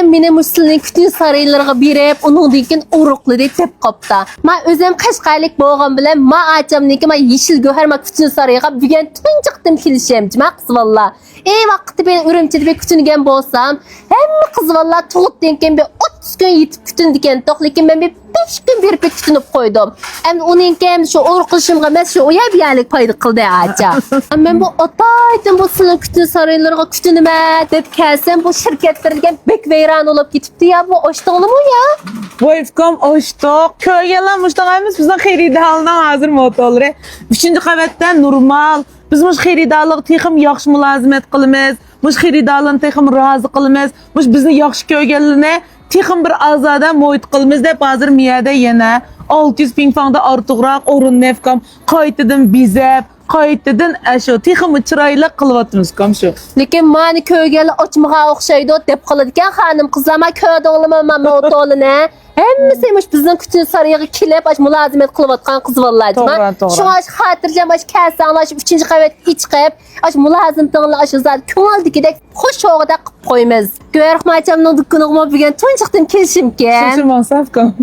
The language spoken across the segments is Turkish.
Özüm meni Müslüman bütün saraylarga berip, onun dikin uruqlı dep qopta. Ma özüm Qashqarlik bolğan bilen ma açamniki ma yeşil göher ma bütün sarayga bugun tunjiqdim kelişemji ma qız valla. Ey vaqtda ben Ürümçide kütüngen bolsam, hemma qız valla tuğut denken bir 30 gün yetip kütün diken toq, lekin ben bir 5 gün berip kütünüp koydum. Hem onunki şu uruqlışımga emas şu oya biyalik paydı qıldı aça. Ben bu otaydım bu sizin kütün saraylarga kütünüme dep kelsem bu şirketlerden bek veyran olup gitipdi ya, bu oştuğunu mu ya? Wolfgang oştuq. Köygelan muştağımız bizden xeridarlıqdan hazır motorları. 3-cü qavatdan normal. Biz muş xeridarlıq texim yaxşı mülazimet qılımız. Muş xeridarlığın texim razı qılımız. Muş bizni yaxşı köygeline texim bir azada moyit qılımız dep hazır miyada yana 600 bin fanda artıqraq orun nefkam qaytadan bizep. Qaytadan aşo texim çıraylı qılıvatımız kam şu. Lekin mani köygeli açmağa oxşaydı dep qılıdiken hanım qızlama köyde olama motoruna. Hemmesiymiş bizden kütün sarayga kelip aş mülazimet qılıvatqan qız vallahi. To'g'ri. Şu aş xatirjam aş kelsan aş 3-cü qavat ichqib aş mülazimtığınla aş zat köngildikidek xoş oğda qıp qoymaz. Görxmacamның dükkanıma bugun tunjiqdim kelishimken. Şaşırman safkam.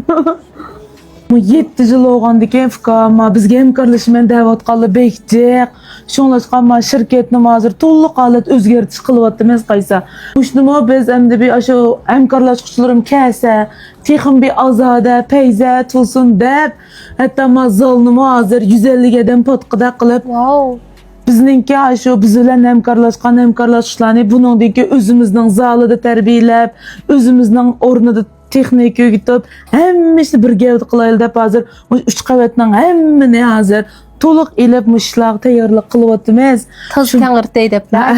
7 yıl olğandı ki fıkama bizge hemkarlaşman davat qalı bekcek. Şonlaşqanma şirketni hazır to'liq holat o'zgartish qilyapmiz qaysa. Muşnuma biz endi bir aşo hemkarlaşqıçlarım kelsa, texim bir azada, peyza tulsun deb, hatta mazalnıma hazır 150 gadan potqida qilib, Wow. bizninki aşo biz bilan hemkarlaşqanlarni buningdagi o'zimizning zalida tarbiyalab, o'zimizning o'rnida texnik ögütüp, hemmesi bir gevdi qılaylı dep hazır, 3 qavatning hemmini hazır, to'liq elib muşlaq tayyorlik qilyapmiz. Taz kangırtay depler.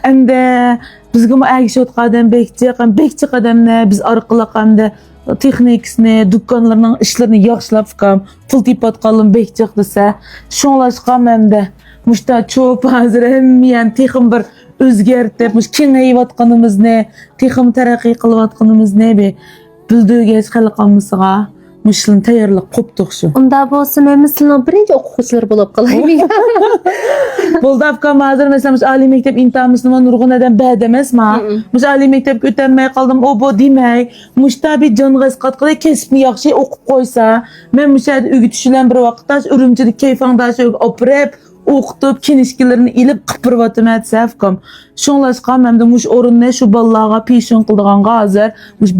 Endi bizga mu agishot qadam bekçi qadamni biz orqali hamda texnikasini, dükkanlarning ishlarini yaxshilab qam, pul tepatqanlim bekçi desa, şonlashqam hamda muşta çoğup hazır hemmiyan texim bir özgertip, muş kengayıvatqanımızne, texim taraqqiy qilyatqanımızne be bildirgech xalqimizga muşlun tayyorlik qopdiq şu. Unda bolsa men sizning birinchi o'quvchilar bo'lib qolaymi? Boldavkam hazır mesela muş ali mektep imtihonimizdan nurg'un adam bad emasma. Muş ali mektep o'tanmay qoldim, o bu demay. Muşta bir jong'iz qatqida kesibni yaxshi o'qib qo'ysa, men mushada o'gitishlar bir vaqtda Ürümchida kayfangdash o'pirib o'qitib kinishkilarini ilib qipirvatmat safkam. Şonlashqam hamda mush o'rinni shu bolalarga peshon qildiganga hazır mush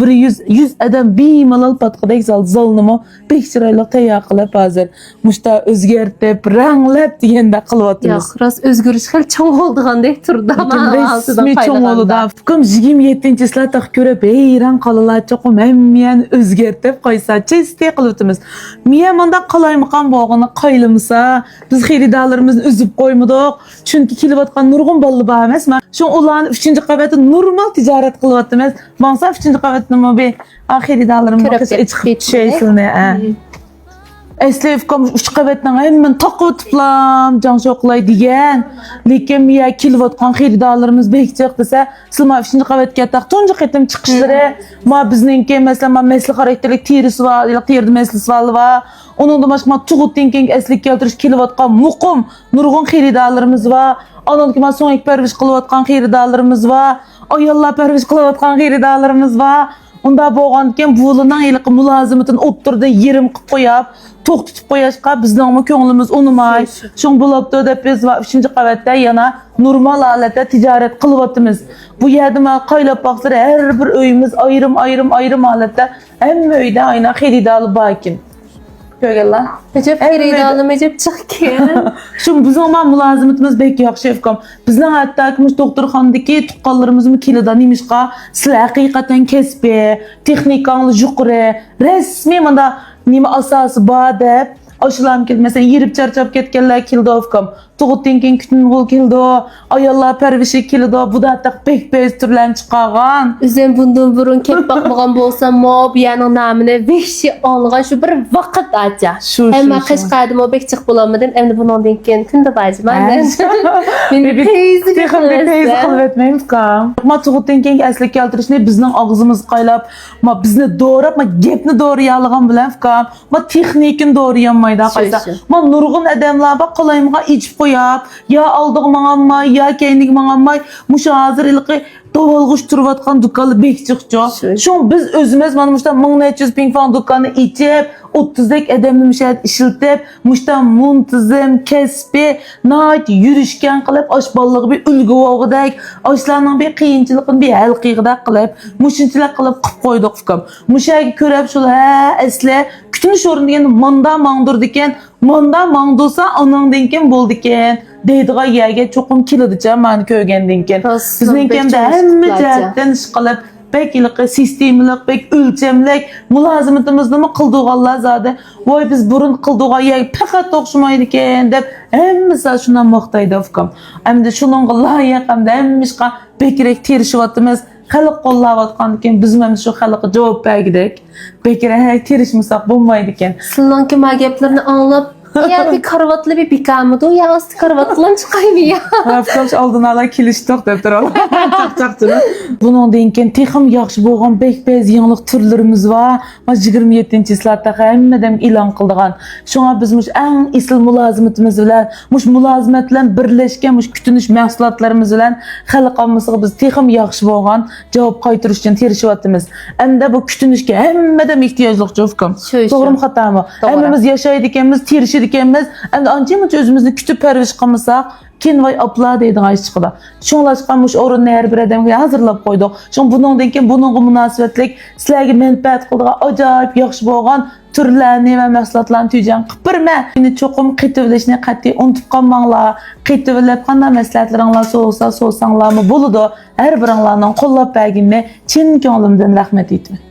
100 adam bemalol patqidek zalnimi bekchiraylik tayyor qilib hazır mushta o'zgartib ranglab deganda qilyapmiz. Yo'q, rost o'zgarish xil cho'ng bo'ldigandek turdi ama Resmi cho'ng bo'ldi. Fikrim 27-slataq ko'rib hayron qolalar cho'qim hamman o'zgartib qo'ysachi istay qilyapmiz. Miya menda qalaymiqan bo'g'ini qaylimsa biz xeridarlarimizni üzüp qo'ymadik. Chunki kelayotgan nurg'un bolalar bor emasmi? Şu ulan 3-cü qavatda normal ticaret qilyapmiz. Maqsa 3-cü qavatni bir xeridarlarim chiqib şeysini. Eslefkom 3 qavatdan hemen taqib tuplam janşoqlay degan. Lekin miya kelayotgan xeridarlarimiz bekchiq desa, sizma 3-cü qavatga taq tunji qatim chiqishlari, ma bizningki masalan mesli xarakterlik terisi va terdi meslisi va onun da başqa tuğutdan eslik keltirish kelayotgan muqim nurg'un xeridarlarimiz va onun ki so'ng parvish qilayotgan xeridarlarimiz va ayollar parvish qilayotgan xeridarlarimiz va unda bo'lgandan bularning yiliqi mulozimatini o'ttirdan yerim qilib qo'yib, to'xtatib qo'yashqa bizning ko'nglimiz unumay. Shung bo'libdi deb biz 3-cü qavatda yana normal holatda tijorat qilyapmiz. Bu yerda men qaylab baqsar har bir uyimiz ayrim holatda hamma uyda ayna xeridarlar bor ekan. Köygələr. Necəb xeridarlı necəb çıxkən. Şu bizim ama mülazimetimiz bek yaxşı efkam. Bizden hatta ki doktorxanadaki tuqqanlarımızmı kilidan imişqa siz haqiqatan kesbi, texnikanlı yuqori, resmi manda nima asası bor deb aşılam keldi. Mesela yirip charchab ketganlar keldi efkam. Tuğutdan keyin kütün bol keldi. Ayollar parvishi keldi. Bu da hatta bek turlarni chiqargan. Özüm bundan burun kep bakmagan bolsam, mo bu yanın namını vehşi olgan şu bir vaqt aca. Ama Qashqarda o bek chiq bolamadım. Endi bundan keyin kunda bajman. Men teyzi qilib etmaymiz kam. Ma tuğutdan keyin asli keltirishni bizning og'zimiz qaylab, ma bizni doğrab, ma gapni doğru yalgan bilan kam. Ma texnikni doğru yanmay olmaydı qoysa. Şu. Ma nurgun adamlar bak qolayımğa içip qoyap, ya aldığımağanmay, ya keynigmağanmay, muşa hazır ilqi dovalğuş turvatqan dükkanı bek çıqçı. Şun biz özümüz mana muşta 1400 ping falan dükkanı içip, 30'dek adamni müşahid işiltib, muşta muntizim, kesbi, nayt yürüşken qilib, oshbollig'i bir ulgu o'g'idek, oshlarning bir qiyinchiligini bir hal qilg'idek qilib, mushunchalar qilib qo'ydik fikm. Mushaga ko'rib shul ha asli kutinish o'rniga manda mangdirdi ekan, manda mangdursa onangdan keyin bo'ldi ekan. Deydigan yerga cho'qim keladicha meni ko'rgandan keyin. Bizning kamda hamma jihatdan ish qilib pek ilqi sistemlik, pek o'lchamlik mulozimatimizni qildiganlar zodi. Voy biz burun qildigan yer faqat o'xshamaydi ekan deb hammasi shundan maqtaydi fikm. Endi shuningga loyiq hamda hammishqa bekrek terishyapmiz. Xalq qo'llayotgan ekan biz ham shu xalqqa javob bergidik. Bekrek terishmasak bo'lmaydi ekan. Sizlarning ma gaplarni anglab ya bir karvatlı bir bikamıdı o ya astı karvatlan çıkayım ya. Hafkamş aldın ala kiliştik deb turib. Çaq-çaq. Bundan keyin texim yaxshi bo'lgan bek-bez yangilik turlarimiz var. 27-yillarda hammadan e'lon qildigan. Shunga biz mush eng isl mulozimatimiz bilan, mush mulozimat bilan birlashgan mush kutinish mahsulotlarimiz bilan xalq ommasiga biz texim yaxshi bo'lgan javob qaytarish uchun tirishyapmiz. Endi bu kutinishga hammadan ehtiyojli jo'fkim. To'g'rimi xatomi? Hammamiz yashaydi ekanmiz, tirishib ekanmiz. Endi ancha-muncha o'zimizni kutib parvarish qilmasak, keyin voy apla deydigan ish chiqadi. Shunlashqanmish o'rinni har bir odamga hazırlab qo'ydik. Shun buningdan keyin buningga munosabatlik sizlarga manfaat qiladigan ajoyib yaxshi bo'lgan turlarni va mahsulotlarni tujan qipirma. Meni cho'qim qaytib qat'iy unutib qolmanglar. Qaytib qanday maslahatlaringlar so'rasanglarmi bo'ladi. Har biringlarning qo'llab berganini chin ko'nglimdan rahmat aytaman.